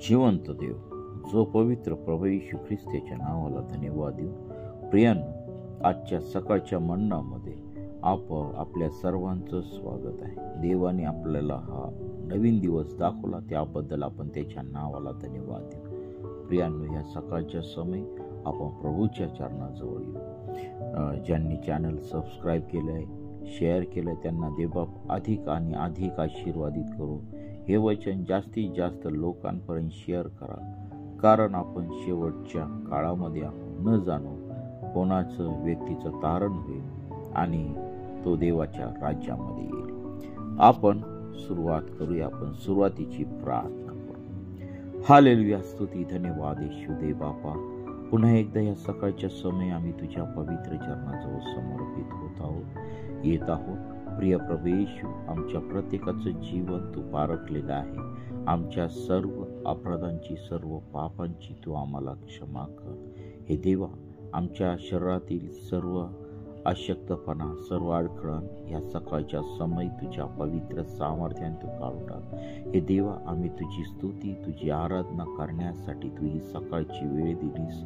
जिवंत देव, जो पवित्र प्रभू येशू ख्रिस्ताच्या नावाला धन्यवाद देऊ. प्रियांनो, आजच्या सकाळच्या मन्नामध्ये आपल्या सर्वांचं स्वागत आहे. देवाने आपल्याला हा नवीन दिवस दाखवला, त्याबद्दल आपण त्याच्या नावाला धन्यवाद देऊ. प्रियांनो, या सकाळच्या समय आपण प्रभूच्या चरणाजवळ येऊ. ज्यांनी चॅनल सबस्क्राईब केलं आहे, शेअर केलं, त्यांना देवबाप अधिक आणि अधिक आशीर्वादित करू. हे वचन जास्तीत जास्त लोकांपर्यंत शेअर करा, कारण आपण शेवटच्या काळामध्ये न जाणू कोणाचं व्यक्तीचं तारण होईल आणि तो देवाच्या राज्यामध्ये येईल. आपण सुरुवात करूया. आपण सुरुवातीची प्रार्थना करू. हालेलुया, स्तुती, धन्यवाद येशू दे बापा. पुन्हा एकदा या सकाळच्या समय आम्ही तुझ्या पवित्र चरणाजवळ समर्पित होत आहोत, येत आहोत. प्रिय प्रभू येशू, आमच्या प्रत्येकाचं जीवन तू पारखलेलं आहे. आमच्या सर्व अपराधांची, सर्व पापांची तू आम्हाला क्षमा कर. हे देवा, आमच्या शरीरातील सर्व अशक्तपणा, सर्व अडखळण या सकाळच्या समय तुझ्या पवित्र सामर्थ्याने तू काढून टाक. हे देवा, आम्ही तुझी स्तुती, तुझी आराधना करण्यासाठी तू ही सकाळची वेळ दिलीस,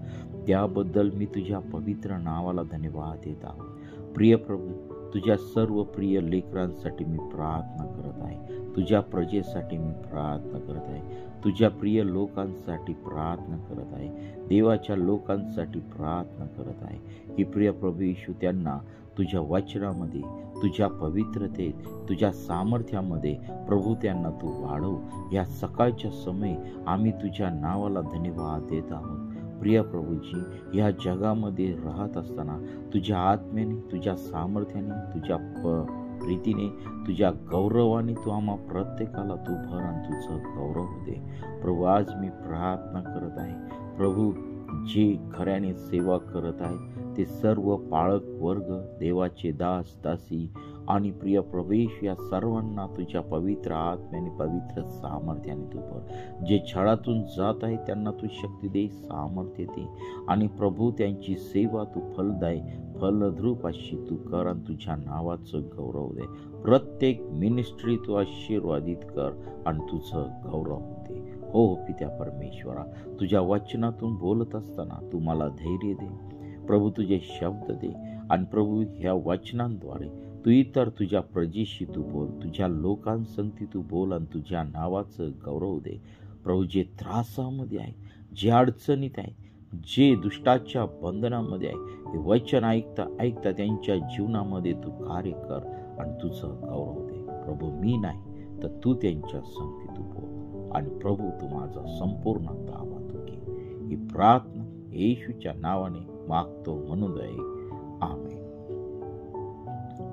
त्याबद्दल मी तुझ्या पवित्र नावाला धन्यवाद देत आहोत. प्रिय प्रभू, तुझ्या सर्व प्रिय लेकरांसाठी मी प्रार्थना करत आहे. तुझ्या प्रजेसाठी मी प्रार्थना करत आहे. तुझ्या प्रिय लोकांसाठी प्रार्थना करत आहे. देवाच्या लोकांसाठी प्रार्थना करत आहे की प्रिय प्रभू येशू, त्यांना तुझ्या वचनामध्ये, तुझ्या पवित्रतेत, तुझ्या सामर्थ्यामध्ये प्रभू त्यांना तू वाढव. या सकाळच्या समय आम्ही तुझ्या नावाला धन्यवाद देत आहोत. प्रिय प्रभूजी, या जगामध्ये राहत असताना तुझ्या आत्म्याने, तुझ्या सामर्थ्याने, तुझ्या प्रीतीने, तुझ्या गौरवाने तू आम्हा प्रत्येकाला तू भर आणि तुझं गौरव दे. प्रभू, आज मी प्रार्थना करत आहे. प्रभू, जे खऱ्याने सेवा करत आहेत ते सर्व पाळक वर्ग, देवाचे दास दासी आणि प्रिय प्रवेश, या सर्वांना तुझ्या पवित्र आत्म्याने, पवित्र सामर्थ्याने तू भर. जे छळातून जात आहे त्यांना तू शक्ती दे, सामर्थ्य दे आणि प्रभू, त्यांची सेवा तू फलद्रूप अशी तू कर आणि तुझ्या नावाचं गौरव दे. प्रत्येक मिनिस्ट्री तू आशीर्वादित कर आणि तुझं गौरव दे. हो पित्या परमेश्वरा, तुझ्या वचनातून बोलत असताना तू मला धैर्य दे. प्रभू, तुझे शब्द दे आणि प्रभू, ह्या वचनांद्वारे तू इतर तुझ्या प्रजेशी तू बोल, तुझ्या लोकांसंगती तू बोल आणि तुझ्या नावाचं गौरव दे. प्रभू, जे त्रासामध्ये आहे, जे अडचणीत आहे, जे दुष्टाच्या बंधनामध्ये आहे, हे वचन ऐकता त्यांच्या जीवनामध्ये तू कार्य कर आणि तुझं गौरव दे. प्रभू, मी नाही तर तू त्यांच्या संगती तू बोल आणि प्रभू, तू माझा संपूर्ण ताबा तू घे. ही प्रार्थना येशूच्या नावाने मागतो म्हणून दे, आमेन.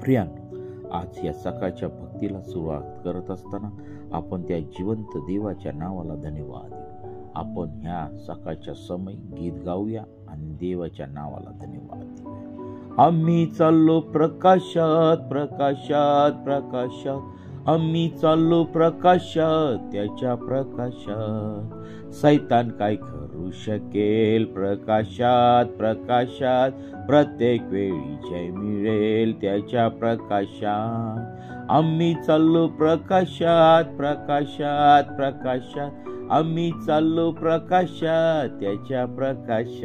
प्रियांनो, आज या सकाळच्या भक्तीला सुरुवात करत असताना आपण त्या जिवंत देवाच्या नावाला धन्यवाद देऊ. आपण ह्या सकाळच्या समय गीत गाऊया आणि देवाच्या नावाला धन्यवाद देऊया. आम्ही चाललो प्रकाशात, प्रकाशात, प्रकाशात. आम्ही चाललो प्रकाशात, त्याच्या प्रकाशात. सैतान काय करू शकेल? प्रकाशात, प्रकाशात. प्रत्येक वेळी जय मिळेल त्याच्या प्रकाशात. आम्ही चाललो प्रकाशात, प्रकाशात, प्रकाशात. आम्ही चाललो प्रकाशात, त्याच्या प्रकाशात.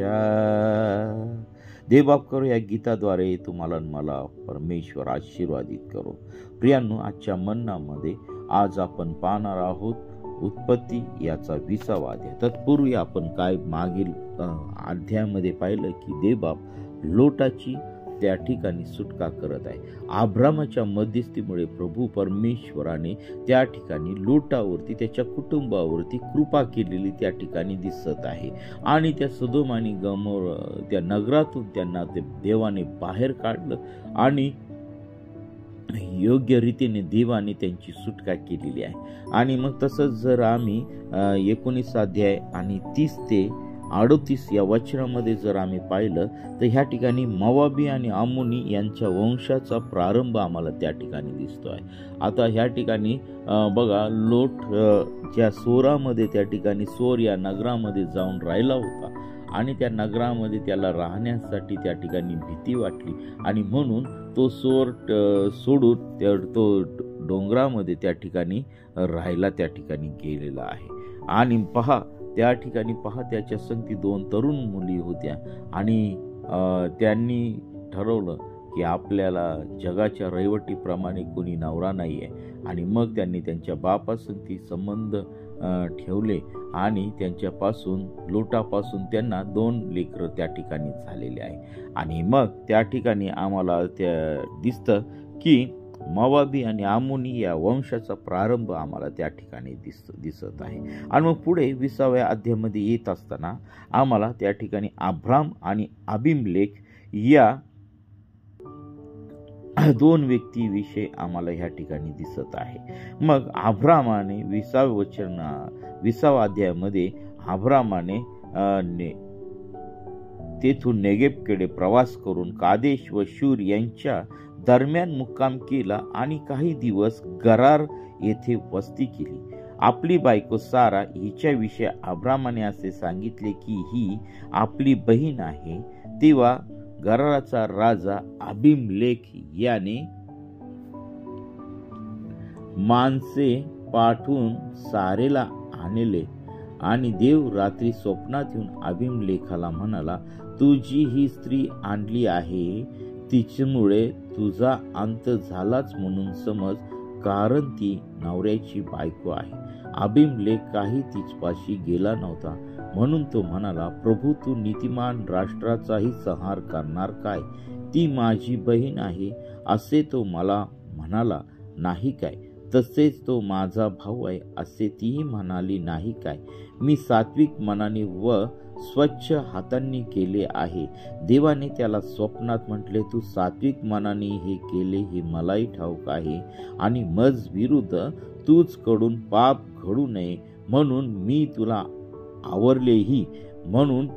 देवबाप, करू या गीताद्वारे तुम्हाला मला परमेश्वर आशीर्वादित करो. प्रियांनो, आजच्या मन्नामध्ये आज आपण पाहणार आहोत उत्पत्ती याचा 20वा अध्याय. तत्पूर्वी आपण काय मागील अध्यायामध्ये पाहिलं की देवबाप लोटाची त्या ठिकाणी सुटका करत आहे. अब्रामाच्या मध्यस्थीमुळे प्रभू परमेश्वराने त्या ठिकाणी लोटावरती, त्याच्या कुटुंबावरती कृपा केलेली त्या ठिकाणी दिसत आहे. आणि त्या सदोम आणि गमोर त्या नगरातून त्यांना ते देवाने बाहेर काढलं आणि योग्य रीतीने देवाने त्यांची सुटका केलेली आहे. आणि मग तसंच जर आम्ही 19 अध्याय आणि 30 ते 38 या वचनामध्ये जर आम्ही पाहिलं तर ह्या ठिकाणी मोवाबी आणि अम्मोनी यांच्या वंशाचा प्रारंभ आम्हाला त्या ठिकाणी दिसतो आहे. आता ह्या ठिकाणी बघा, लोट ज्या सोरामध्ये त्या ठिकाणी सोर या नगरामध्ये जाऊन राहिला होता आणि त्या नगरामध्ये त्याला राहण्यासाठी त्या ठिकाणी भीती वाटली आणि म्हणून तो सोर सोडून तो डोंगरामध्ये त्या ठिकाणी राहायला त्या ठिकाणी गेलेला आहे. आणि त्या ठिकाणी त्याच्या संगती 2 तरुण मुली होत्या आणि त्यांनी ठरवलं की आपल्याला जगाच्या रहिवटीप्रमाणे कोणी नवरा नाही आहे. आणि मग त्यांनी त्यांच्या बापासंगती संबंध ठेवले आणि त्यांच्यापासून लोटापासून त्यांना 2 लेकरं त्या ठिकाणी झालेले आहे. आणि मग त्या ठिकाणी आम्हाला दिसतं की मोवाबी आणि आमोनी या वंशाचा प्रारंभ आम्हाला त्या ठिकाणी दिसत आहे. आणि मग पुढे 20व्या अध्यायामध्ये येत असताना आम्हाला त्या ठिकाणी अब्राम आणि अबिमेलेक या 2 व्यक्तीविषयी आम्हाला ह्या ठिकाणी दिसत आहे. मग अब्रामाने 20व्या अध्यायामध्ये अब्रामाने तेथून नेगेबकडे प्रवास करून कादेश व शूर यांच्या दरम्यान मुक्काम केला आणि काही दिवस गरार येथे वस्ती केली. आपली बायको सारा हिच्याविषयी अब्रामाने असे सांगितले की ही आपली बहीण आहे. तेव्हा गराराचा राजा अबिमेलेक याने माणसे पाठवून सारेला आणले आणि देव रात्री स्वप्नात येऊन अबिमेलेकाला म्हणाला, तू जी ही स्त्री आणली आहे तिच्यामुळे तुझा अंत झालाच म्हणून समज, कारण ती नवऱ्याची बायको आहे. अबिमेलेक काही तिच्यापाशी गेला नव्हता. म्हणून तो म्हणाला, प्रभू, तू नीतिमान राष्ट्राचाही संहार करणार काय? ती माझी बहीण आहे असे तो मला म्हणाला नाही काय? तसेच तो माझा भाऊ आहे असे तीही म्हणाली नाही काय? मी सात्विक मनाने व स्वच्छ हातांनी केले आहे. देवाने त्याला स्वप्नात म्हटले, तू सात्विक मनाने हे केले हे मलाही ठाऊक आहे आणि मज विरुद्ध तूच कडून पाप घडू नये म्हणून मी तुला आवरलेही, म्हणून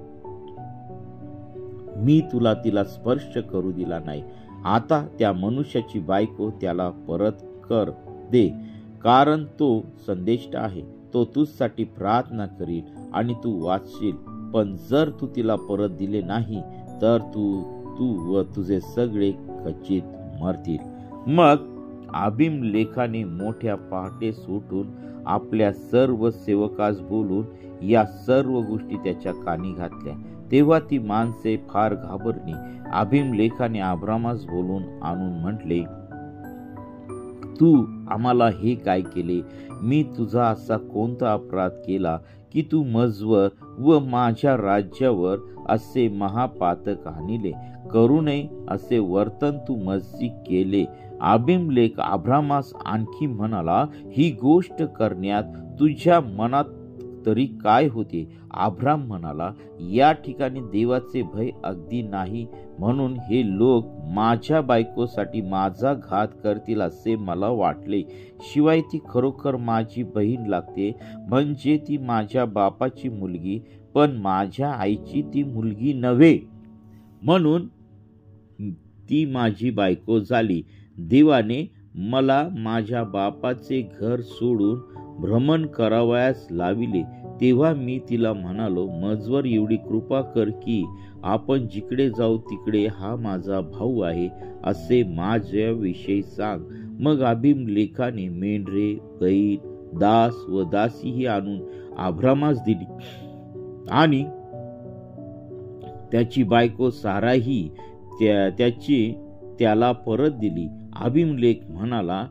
मी तुला तिला स्पर्श करू दिला नाही. आता त्या मनुष्याची बायको त्याला परत कर दे, कारण तो संदेष्ट आहे. तो तुझसाठी प्रार्थना करील आणि तू वाचशील. पण जर तू तिला परत दिले नाही तर तू व तुझे सगळे खचित मरतील. मग अबिमेलेकाने मोठ्या पहाटे सुटून आपल्या सर्व सेवकास बोलून या सर्व गोष्टी त्याच्या कानी घातल्या. तेव्हा ती माणसे फार घाबरली. अबिमेलेकाने अब्रामास बोलून आणून म्हटले, तू आम्हाला हे काय केले? मी तुझा असा कोणता अपराध केला की तू मजवर व माझ्या राज्यावर असे महापातक आणले? करू नये असे वर्तन तू मजसी केले. अबिमेलेक अब्रामास आणखी म्हणाला, ही गोष्ट करण्यात तुझ्या मनात तरी काय होते? अब्राम म्हणाला, या ठिकाणी देवाचे भय अगदी नाही म्हणून हे लोक माझ्या बायकोसाठी माझा घात करतील असे मला वाटले. शिवाय ती खरोखर माझी बहीण लागते, म्हणजे ती माझ्या बापाची मुलगी, पण माझ्या आईची ती मुलगी नव्हे, म्हणून ती माझी बायको झाली. देवाने मला माझ्या बापाचे घर सोडून भ्रमण करावयास लाविले. तेव्हा मी तिला म्हणालो, मजवर एवढी कृपा कर की आपण जिकडे जाऊ तिकडे हा माझा भाऊ आहे असे माझ्याविषयी सांग. मग अबिमेलेकाने मेंढरे, बैल, दास व दासीही आणून अब्रामास दिली आणि त्याची बायको साराही त्याला परत दिली. अबिमेलेक म्हणाला,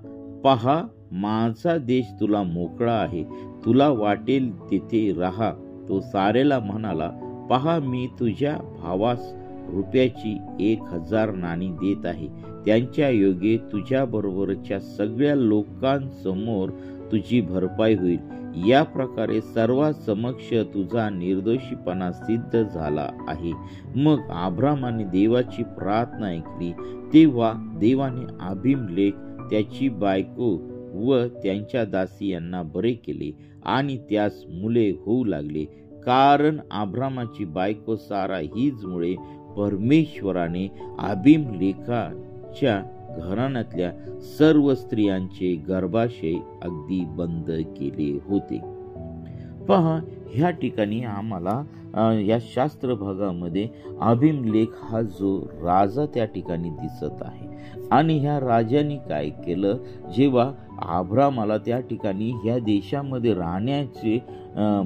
पहा, माझा देश तुला मोकळा आहे, तुला वाटेल तेथे राहा. तो सारेला म्हणाला, पहा, मी तुझ्या भावास रुपयाची 1000 नाणी देत आहे. त्यांच्या योगे तुझ्या बरोबरच्या सगळ्या लोकांसमोर तुझी भरपाई होईल. या प्रकारे सर्वांसमक्ष तुझा निर्दोषीपणा सिद्ध झाला आहे. मग अब्रामाने देवाची प्रार्थना ऐकली. तेव्हा देवाने अबिमेलेक, त्याची बायको व त्यांच्या दासी यांना बरे केले आणि त्यास मुले होऊ लागले, कारण अब्रामाची बायको सारा हीचमुळे परमेश्वराने अबिमेलेकाच्या घराण्यातल्या सर्व स्त्रियांचे गर्भाशय अगदी बंद केले होते. पहा, ह्या ठिकाणी आम्हाला या शास्त्र भागामध्ये अभिमलेख हा जो राजा त्या ठिकाणी दिसत आहे. आणि ह्या राजाने काय केलं, जेव्हा अब्रामाला त्या ठिकाणी ह्या देशामध्ये राहण्याचे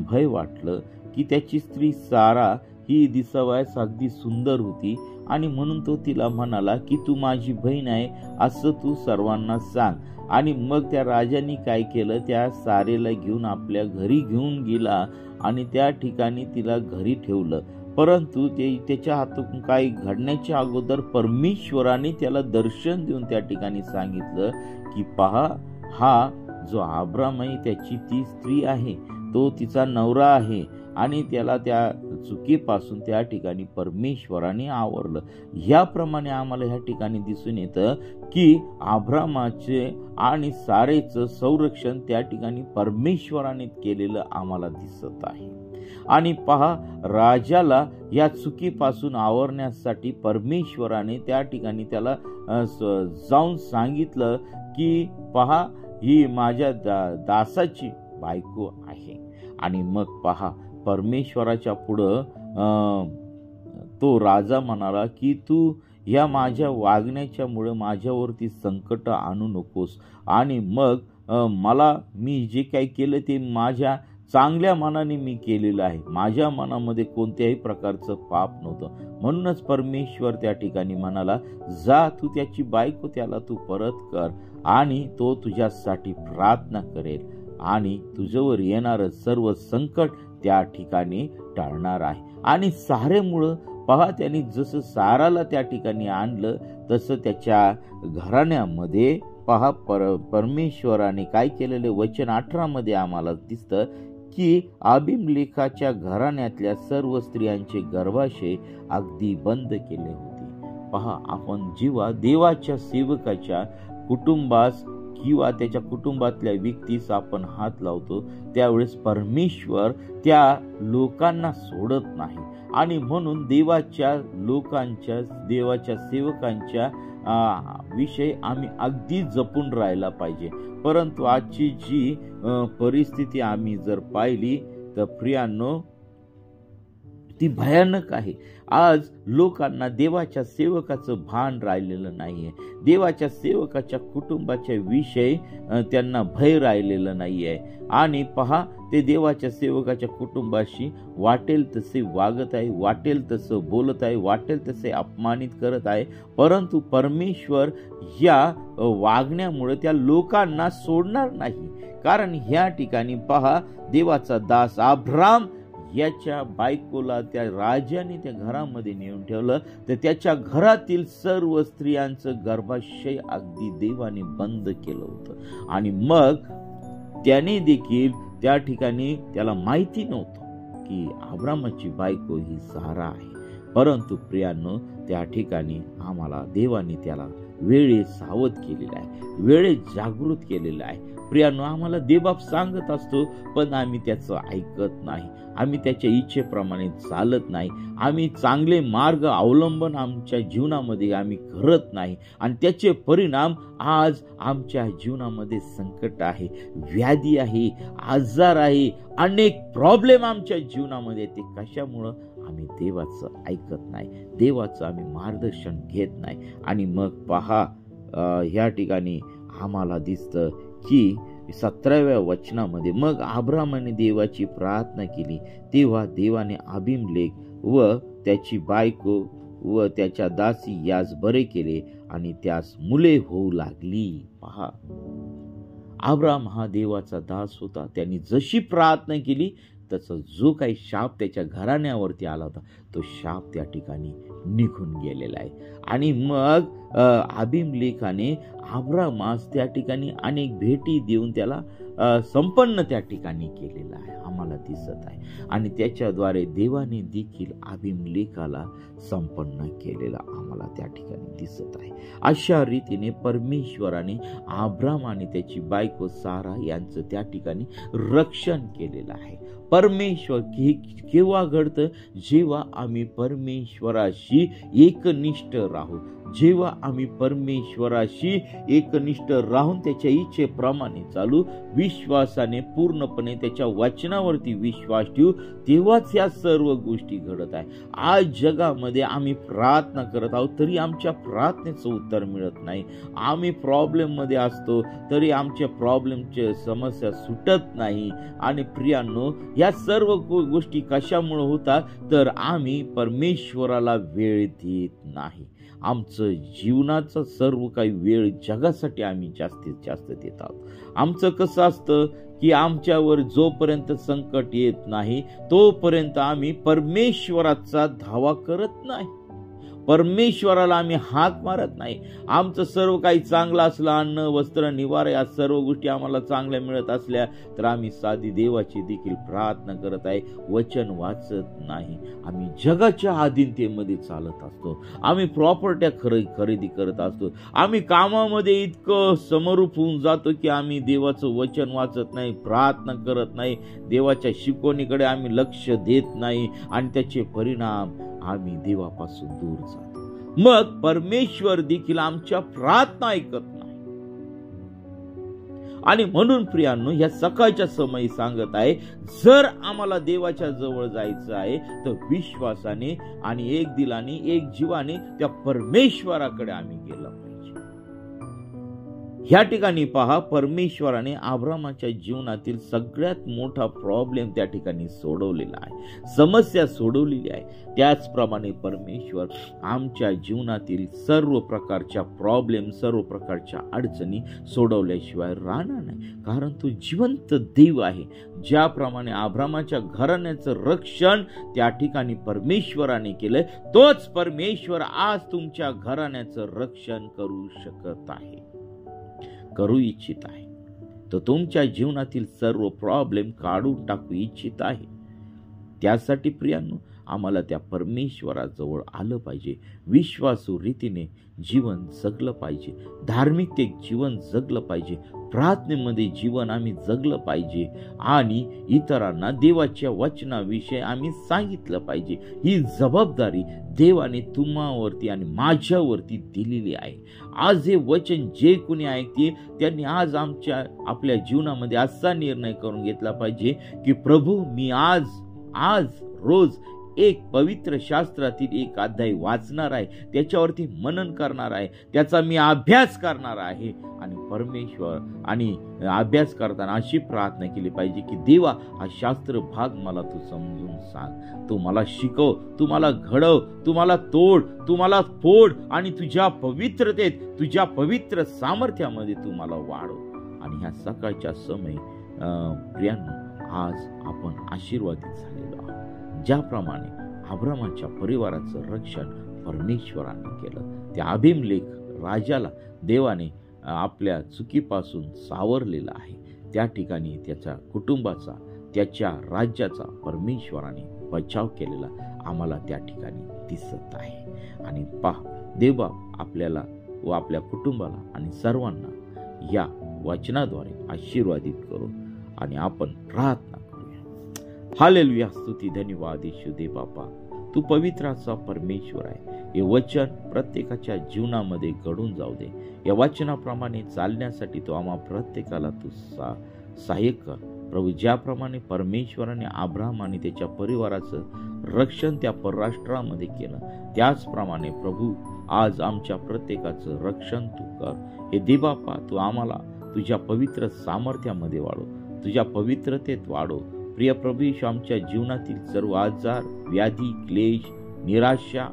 भय वाटलं की त्याची स्त्री सारा ही दिसावयास अगदी सुंदर होती आणि म्हणून तो तिला म्हणाला की तू माझी बहीण आहे असं तू सर्वांना सांग. आणि मग त्या राजाने काय केलं, त्या सारेला घेऊन आपल्या घरी घेऊन गेला आणि त्या ठिकाणी तिला घरी ठेवलं. परंतु त्याच्या हातून काही घडण्याच्या अगोदर परमेश्वराने त्याला दर्शन देऊन त्या ठिकाणी सांगितलं की पहा, हा जो अब्राम आहे त्याची ती स्त्री आहे, तो तिचा नवरा आहे आणि त्याला त्या चुकीपासून त्या ठिकाणी परमेश्वराने आवरलं. याप्रमाणे आम्हाला ह्या ठिकाणी दिसून येतं की अब्रामाचे आणि सारेचं संरक्षण त्या ठिकाणी परमेश्वराने केलेलं आम्हाला दिसत आहे. आणि पहा, राजाला या चुकीपासून आवरण्यासाठी परमेश्वराने त्या ठिकाणी त्याला जाऊन सांगितलं की पहा, ही माझ्या दासाची बायको आहे. आणि मग पहा, परमेश्वराच्या पुढं तो राजा म्हणाला की तू या माझ्या वागण्याच्यामुळे माझ्यावरती संकट आणू नकोस. आणि मग मी जे काही केलं ते माझ्या चांगल्या मनाने मी केलेलं आहे, माझ्या मनामध्ये कोणत्याही प्रकारचं पाप नव्हतं. म्हणूनच परमेश्वर त्या ठिकाणी म्हणाला, जा तू त्याची बायको त्याला तू परत कर आणि तो तुझ्यासाठी प्रार्थना करेल आणि तुझ्यावर येणारं सर्व संकट त्या ठिकाणी टळणार आहे. आणि सारेमुळं पहा, त्यांनी जसं साराला त्या ठिकाणी आणलं तसं त्याच्या घराण्यामध्ये पहा परमेश्वराने काय केलेले वचन 18 मध्ये आम्हाला दिसतं की अभिमलेखाच्या घराण्यातल्या सर्व स्त्रियांचे गर्भाशय अगदी बंद केले होते. पहा, आपण जेव्हा देवाच्या सेवकाच्या कुटुंबास किंवा त्याच्या कुटुंबातल्या व्यक्तीस आपण हात लावतो त्यावेळेस परमेश्वर त्या लोकांना सोडत नाही. आणि म्हणून देवाच्या सेवकांच्या विषय आम्ही अगदी जपून राहायला पाहिजे. परंतु आजची जी परिस्थिती आम्ही जर पाहिली तर प्रियांनो, ती भयानक आहे. आज लोकांना देवाच्या सेवकाचं भान राहिलेलं नाहीये, देवाच्या सेवकाच्या कुटुंबाच्या विषयी त्यांना भय राहिलेलं नाहीये. आणि पहा, ते देवाच्या सेवकाच्या कुटुंबाशी वाटेल तसे वागत आहे, वाटेल तसं बोलत आहे, वाटेल तसे अपमानित करत आहे. परंतु परमेश्वर या वागण्यामुळे त्या लोकांना सोडणार नाही. कारण ह्या ठिकाणी पहा, देवाचा दास अब्राम याच्या बायकोला त्या राजाने त्या घरामध्ये नेऊन ठेवलं, तर त्याच्या घरातील सर्व स्त्रियांचं गर्भाशय अगदी देवाने बंद केलं होतं. आणि मग त्याने देखील त्या ठिकाणी त्याला माहिती नव्हतं की अब्रामाची बायको ही सारा आहे. परंतु प्रियांनो, त्या ठिकाणी आम्हाला देवाने त्याला वेळेत सावध केलेला आहे, वेळेत जागृत केलेलं आहे. प्रियांनो, आम्हाला देवबाप सांगत असतो पण आम्ही त्याचं ऐकत नाही, आम्ही त्याच्या इच्छेप्रमाणे चालत नाही, आम्ही चांगले मार्ग अवलंबन आमच्या जीवनामध्ये आम्ही करत नाही. आणि त्याचे परिणाम आज आमच्या जीवनामध्ये संकट आहे, व्याधी आहे, आजार आहे, अनेक प्रॉब्लेम आमच्या जीवनामध्ये. ते कशामुळं? आम्ही देवाचं ऐकत नाही, देवाचं आम्ही मार्गदर्शन घेत नाही. आणि मग पहा, ह्या ठिकाणी आम्हाला दिसतं की 17व्या वचनामध्ये, मग अब्रामाने देवाची प्रार्थना केली तेव्हा देवाने अभिमलेख व त्याची बायको व त्याच्या दासी यास बरे केले आणि त्यास मुले होऊ लागली. पहा, अब्राम हा देवाचा दास होता. त्यांनी जशी प्रार्थना केली तसं जो काही शाप त्याच्या घराण्यावरती आला होता तो शाप त्या ठिकाणी निघून गेलेला आहे. आणि मग अभिमलेखाने अब्रामास त्या ठिकाणी अनेक भेटी देऊन त्याला संपन्न त्या ठिकाणी केलेला आहे आम्हाला दिसत आहे. आणि त्याच्याद्वारे देवाने देखील अभिमलेखाला संपन्न केलेला आम्हाला त्या ठिकाणी दिसत आहे. अशा रीतीने परमेश्वराने अब्राम आणि त्याची बायको सारा यांचं त्या ठिकाणी रक्षण केलेलं आहे. परमेश्वर केव्हा घडतं? जेव्हा आम्ही परमेश्वराशी एकनिष्ठ राहू, जेव्हा आम्ही परमेश्वराशी एकनिष्ठ राहून त्याच्या इच्छेप्रमाणे चालू, विश्वासाने पूर्णपणे त्याच्या वचनावरती विश्वास ठेवू, तेव्हाच या सर्व गोष्टी घडत आहे. आज जगामध्ये आम्ही प्रार्थना करत आहोत तरी आमच्या प्रार्थनेचं उत्तर मिळत नाही. आम्ही प्रॉब्लेम मध्ये असतो तरी आमच्या प्रॉब्लेमच्या समस्या सुटत नाही. आणि प्रियांनो, या सर्व गोष्टी कशामुळे होतात तर आम्ही परमेश्वराला वेळ देत नाही. आमचं जीवनाचा सर्व काही वेळ जगासाठी आम्ही जास्तीत जास्त देत आहोत. आमचं कसं असतं की आमच्यावर जोपर्यंत संकट येत नाही तोपर्यंत आम्ही परमेश्वराचा धावा करत नाही, परमेश्वराला आम्ही हाक मारत नाही. आमचं सर्व काही चांगलं असलं, अन्न वस्त्र निवारा या सर्व गोष्टी आम्हाला चांगल्या मिळत असल्या तर आम्ही साधी देवाची देखील प्रार्थना करत आहे, वचन वाचत नाही. आम्ही जगाच्या अधीनतेमध्ये चालत असतो. आम्ही प्रॉपर्ट्या खरेदी करत असतो. आम्ही कामामध्ये इतकं समरूप होऊन जातो की आम्ही देवाचं वचन वाचत नाही, प्रार्थना करत नाही, देवाच्या शिकवणीकडे आम्ही लक्ष देत नाही आणि त्याचे परिणाम आम्ही देवापासून दूर जातो. मग परमेश्वर देखील आमच्या प्रार्थना ऐकत नाही. आणि म्हणून प्रियांनो, या सकाळच्या समयी सांगत आहे, जर आम्हाला देवाच्या जवळ जायचं आहे तर विश्वासाने आणि एक दिलाने एक जीवाने त्या परमेश्वराकडे आम्ही गेलं पाहिजे. ह्या ठिकाणी पहा, परमेश्वराने अब्रामाच्या जीवनातील सगळ्यात मोठा प्रॉब्लेम त्या ठिकाणी सोडवलेला आहे, समस्या सोडवलेली आहे. त्याचप्रमाणे परमेश्वर आमच्या जीवनातील सर्व प्रकारच्या प्रॉब्लेम, सर्व प्रकारच्या अडचणी सोडवल्याशिवाय राहणार नाही, कारण तो जिवंत देव आहे. ज्याप्रमाणे अब्रामाच्या घराण्याचं रक्षण त्या ठिकाणी परमेश्वराने केलंय, तोच परमेश्वर आज तुमच्या घराण्याचं रक्षण करू शकत आहे, करू इच्छित आहे. तो तुमच्या जीवनातील सर्व प्रॉब्लेम काढून टाकू इच्छित आहे. त्यासाठी प्रियांनो, आम्हाला त्या परमेश्वराजवळ आलं पाहिजे, विश्वासू रीतीने जीवन जगलं पाहिजे, धार्मिकतेत जीवन जगलं पाहिजे, प्रार्थनेमध्ये जीवन आम्ही जगलं पाहिजे आणि इतरांना देवाच्या वचनाविषयी आम्ही सांगितलं पाहिजे. ही जबाबदारी देवाने तुम्हावरती आणि माझ्यावरती दिलेली आहे. आज हे वचन जे कोणी ऐकते त्यांनी आज आपल्या जीवनामध्ये असा निर्णय करून घेतला पाहिजे की प्रभू, मी आज रोज एक पवित्र शास्त्रातील एक अध्याय वाचणार आहे, त्याच्यावरती मनन करणार आहे, त्याचा मी अभ्यास करणार आहे. आणि परमेश्वर आणि अभ्यास करताना अशी प्रार्थना केली पाहिजे की देवा, हा शास्त्र भाग मला तू समजून सांग, तू मला शिकव, तू मला घडव, तू मला तोड, तू मला फोड आणि तुझ्या पवित्रतेत, तुझ्या पवित्र सामर्थ्यामध्ये तू मला वाढव. आणि ह्या सकाळच्या समय प्रियांनो, आज आपण आशीर्वादित झालेलो आहोत. ज्याप्रमाणे अब्रामाच्या परिवाराचं रक्षण परमेश्वराने केलं, त्या अभिमलेख राजाला देवाने आपल्या चुकीपासून सावरलेला आहे, त्या ठिकाणी त्याच्या कुटुंबाचा, त्याच्या राज्याचा परमेश्वराने बचाव केलेला आम्हाला त्या ठिकाणी दिसत आहे. आणि पहा, देवा आपल्याला व आपल्या कुटुंबाला आणि सर्वांना या वचनाद्वारे आशीर्वादित करू. आणि आपण प्रार्थना करूया. हालेलुया, स्तुती, धन्यवाद येशू दे बापा, तू पवित्र असा परमेश्वर आहे. हे वचन प्रत्येकाच्या जीवनामध्ये घडून जाऊ दे. या वचनाप्रमाणे चालण्यासाठी तो आम्हा प्रत्येकाला तू सहाय्य कर प्रभू. ज्याप्रमाणे परमेश्वराने अब्राहम आणि त्याच्या परिवाराचं रक्षण त्या परराष्ट्रामध्ये केलं, त्याचप्रमाणे प्रभू आज आमच्या प्रत्येकाचं रक्षण तू कर. हे दे बापा, तू आम्हाला तुझ्या पवित्र सामर्थ्यामध्ये वाढव, तुझ्या पवित्रतेत वाढव. प्रिय प्रभू, आमच्या जीवनातील सर्व आजार, व्याधी, क्लेश, निराशा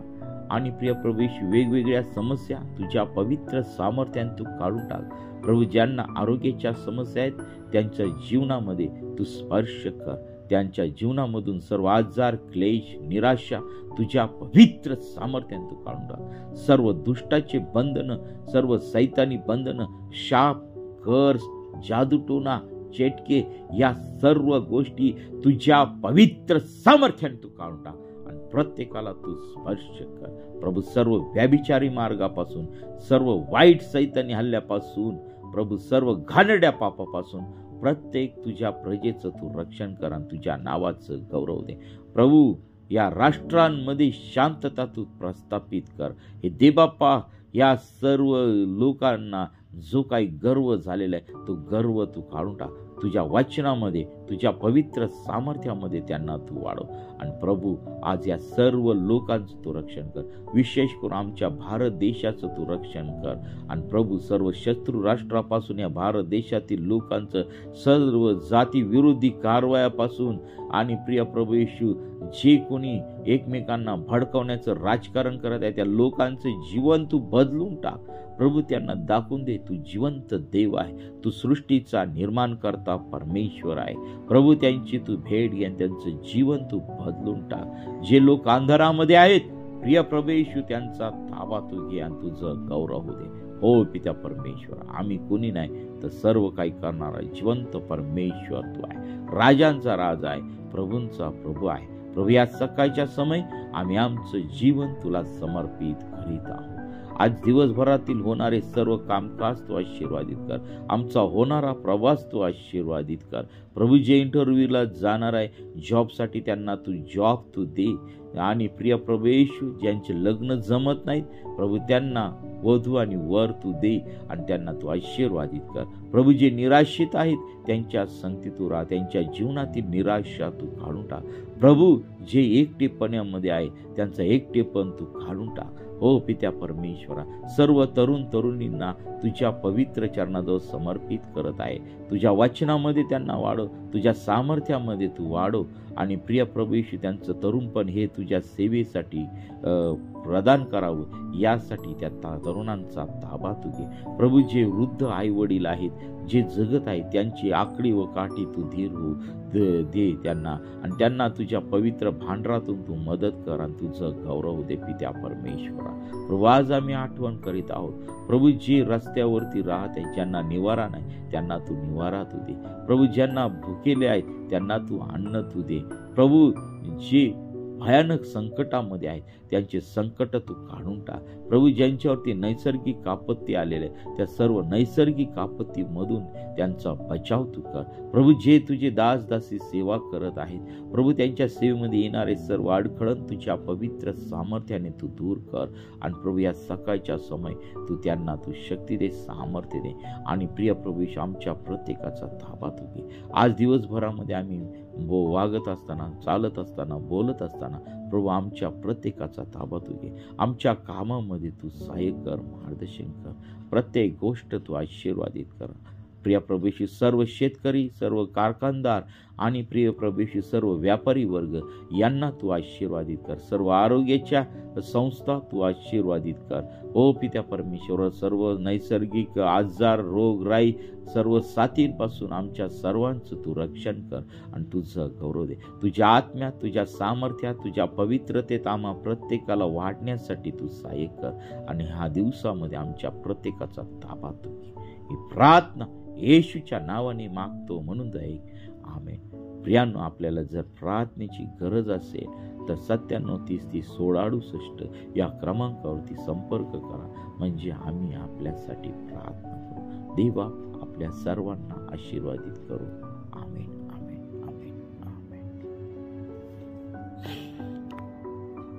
आणि प्रिय प्रभू वेगवेगळ्या समस्या तुझ्या पवित्र सामर्थ्याने तू काढून टाक. प्रभू, ज्यांना आरोग्याच्या समस्या आहेत त्यांच्या जीवनामध्ये तू स्पर्श कर. त्यांच्या जीवनामधून सर्व आजार, क्लेश, निराशा तुझ्या पवित्र सामर्थ्याने तू काढून टाक. सर्व दुष्टाचे बंधन, सर्व सैतानी बंधन, शाप, कर्ज, जादूटोना, चेटके या सर्व गोष्टी तुझ्या पवित्र सामर्थ्याने तू काढून टाक आणि प्रत्येकाला तू स्पर्श कर. प्रभू, सर्व व्याभिचारी मार्गापासून, सर्व वाईट सैतानी हल्ल्यापासून, प्रभू सर्व घाणेरड्या पापापासून प्रत्येक तुझ्या प्रजेचं तू रक्षण कर आणि तुझ्या नावाचं गौरव दे. प्रभू, या राष्ट्रांमध्ये शांतता तू प्रस्थापित कर. हे दे बाप्पा, या सर्व लोकांना जो काही गर्व झालेला आहे तो गर्व तू काढून टाक. तुझ्या वचनामध्ये, तुझ्या पवित्र सामर्थ्यामध्ये त्यांना तू वाढव. आणि प्रभू, आज या सर्व लोकांचं तू रक्षण कर. विशेष करून आमच्या भारत देशाचं तू रक्षण कर. आणि प्रभू, सर्व शत्रू राष्ट्रापासून या भारत देशातील लोकांचं, सर्व जाती विरोधी कारवायापासून आणि प्रिय प्रभू येशू, जे कोणी एकमेकांना भडकवण्याचं राजकारण करत आहे त्या लोकांचं जीवन तू बदलून टाक. प्रभू, त्यांना दाखवून दे तू जिवंत देव आहे, तू सृष्टीचा निर्माण करता परमेश्वर आहे. प्रभू, त्यांची तू भेट घे आणि त्यांचं जीवन तू बदलून टाक. जे लोक अंधारामध्ये आहेत, प्रिय प्रभू येशू, त्यांचा ताबा तू घे आणि तुझं गौरव होऊ दे. हो पित्या परमेश्वर, आम्ही कोणी नाही तर सर्व काही करणारा जिवंत परमेश्वर तू आहे. राजांचा राजा आहे, प्रभूंचा प्रभू आहे. प्रभू, या सकाळच्या समय आम्ही आमचं जीवन तुला समर्पित करीत आहोत. आज दिवसभरातील होणारे सर्व कामकाज तू आशीर्वादित कर. आमचा होणारा प्रवास तू आशीर्वादित कर. प्रभू, जे इंटरव्ह्यूला जाणार आहे जॉबसाठी त्यांना तू जॉब तू दे. आणि प्रिय प्रभू येशू, ज्यांचे लग्न जमत नाहीत प्रभू, त्यांना वधू आणि वर तू दे आणि त्यांना तू आशीर्वादित कर. प्रभू, जे निराशित आहेत त्यांच्या संगती तू राहा. त्यांच्या जीवनातील निराशा तू काढून टाक. प्रभू, जे एकटेपणामध्ये आहे त्यांचं एकटेपण तू काढून टाक. हो पित्या परमेश्वरा, सर्व तरुण तरुणींना तुझ्या पवित्र चरणाजवळ समर्पित करत आहे. तुझ्या वचनामध्ये त्यांना वाढव, तुझ्या सामर्थ्यामध्ये तू वाढव. आणि प्रिय प्रभू येशू, त्यांचं तरुणपण हे तुझ्या सेवेसाठी प्रदान करावं, यासाठी त्या तरुणांचा ताबा तू घे. प्रभू, जे वृद्ध आई वडील आहेत, जे जगत आहेत, त्यांची आकडी व काठी तू धीर हो दे त्यांना. आणि त्यांना तुझ्या पवित्र भांडरातून तू मदत कर आणि तुझं गौरव दे पित्या परमेश्वरा. प्रभू, आज आम्ही आठवण करीत आहोत प्रभू, जे रस्त्यावरती राहत आहे, ज्यांना निवारा नाही त्यांना तू निवारा तू दे. प्रभू, ज्यांना भुकेले आहेत त्यांना तू अन्न तू दे. प्रभू, जे भयानक संकटामध्ये आहेत त्यांचे संकट तू काढून टाक. प्रभू, ज्यांच्यावरती नैसर्गिक आपत्ती आलेले आहे त्या सर्व नैसर्गिक आपत्तीमधून त्यांचा बचाव तू कर. प्रभू, जे तुझे दास दासी सेवा करत आहेत प्रभू, त्यांच्या सेवेमध्ये येणारे सर्व अडखळण तुझ्या पवित्र सामर्थ्याने तू दूर कर. आणि प्रभू, या सकाळच्या समय तू त्यांना तू शक्ती दे, सामर्थ्य दे. आणि प्रिय प्रभू, आमच्या प्रत्येकाचा ताबा तू घे. आज दिवसभरामध्ये आम्ही वागत असताना, चालत असताना, बोलत असताना प्रभू, आमच्या प्रत्येकाचा ताबा तू घे. आमच्या कामामध्ये तू सहाय्य कर, मार्गदर्शन कर. प्रत्येक गोष्ट तू आशीर्वादित कर. प्रिय प्रभूशी, सर्व शेतकरी, सर्व कारखानदार आणि प्रिय प्रभूशी सर्व व्यापारी वर्ग यांना तू आशीर्वादित कर. सर्व आरोग्याच्या संस्था तू आशीर्वादित कर. ओ पित्या परमेश्वर, सर्व नैसर्गिक आजार, रोगराई, सर्व साथींपासून आमच्या सर्वांचं तू रक्षण कर आणि तुझं गौरव दे. तुझ्या आत्म्यात, तुझ्या सामर्थ्यात, तुझ्या पवित्रतेत आम्हा प्रत्येकाला वाढण्यासाठी तू सहाय्य कर. आणि ह्या दिवसामध्ये आमच्या प्रत्येकाचा ताबा तू घे. ही प्रार्थना येशूच्या नावाने मागतो म्हणून जाईल, आमेन. प्रियांनो, आपल्याला जर प्रार्थनेची गरज असेल तर 9730301668 या क्रमांकावरती संपर्क करा, म्हणजे आम्ही आपल्यासाठी प्रार्थना करू. देवा आपल्या सर्वांना आशीर्वादित करू.